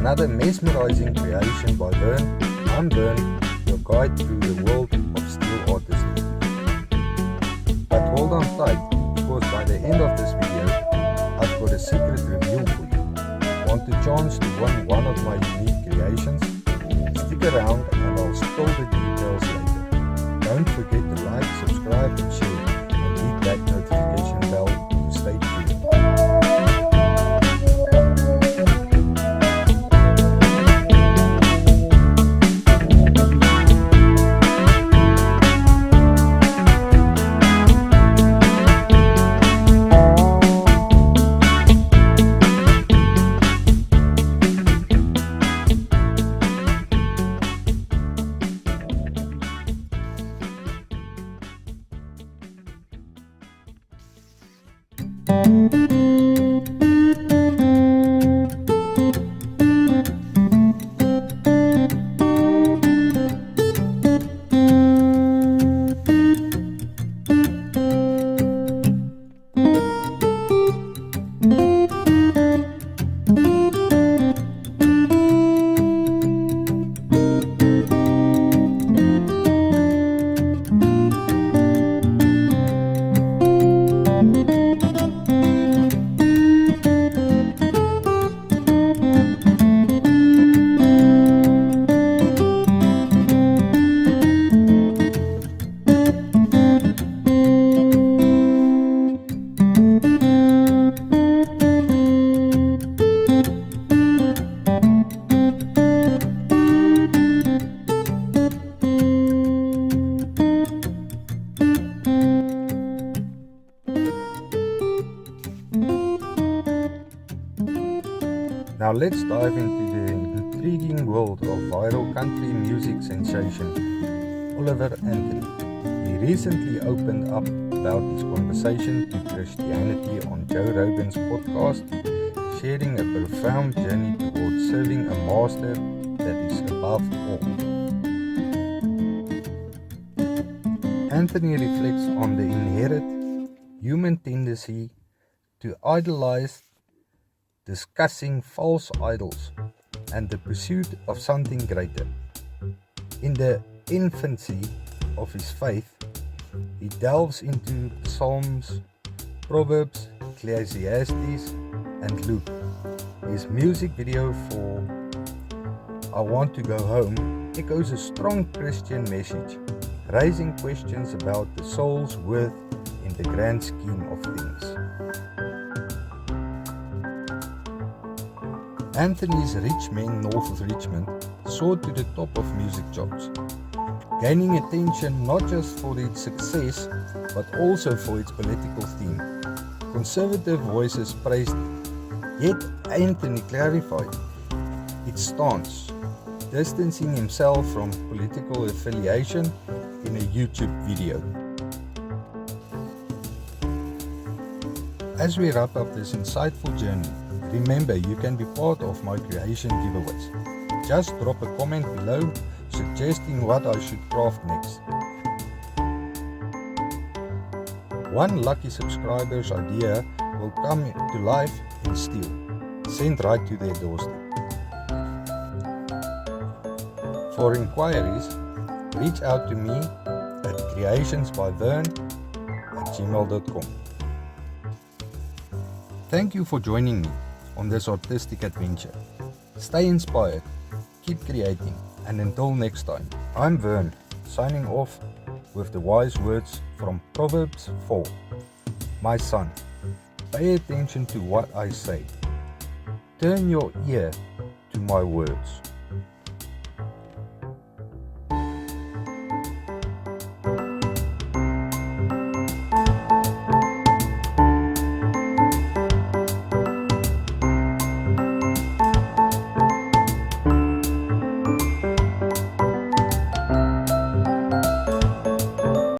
another mesmerizing creation by Vern. I'm Vern, your guide through the world of steel artistry. But hold on tight, because by the end of this video, I've got a secret reveal for you. Want the chance to win one of my unique creations? Stick around and I'll spill the details later. Don't forget to like, subscribe and share, and hit that notification bell to stay tuned. Now let's dive into the intriguing world of viral country music sensation, Oliver Anthony. He recently opened up about his conversation to Christianity on Joe Rogan's podcast, sharing a profound journey towards serving a master that is above all. Anthony reflects on the inherent human tendency to idolize, discussing false idols and the pursuit of something greater. In the infancy of his faith, he delves into Psalms, Proverbs, Ecclesiastes, and Luke. His music video for I Want to Go Home echoes a strong Christian message, raising questions about the soul's worth in the grand scheme of things. Anthony's rich Men North of Richmond soared to the top of music charts, gaining attention not just for its success but also for its political theme. Conservative voices praised it, yet Anthony clarified its stance, distancing himself from political affiliation in a YouTube video. As we wrap up this insightful journey, remember, you can be part of my creation giveaways. Just drop a comment below suggesting what I should craft next. One lucky subscriber's idea will come to life in steel, sent right to their doorstep. For inquiries, reach out to me at creationsbyvern@gmail.com. Thank you for joining me on this artistic adventure. Stay inspired, keep creating, and until next time, I'm Vern, signing off with the wise words from Proverbs 4. My son, pay attention to what I say. Turn your ear to my words.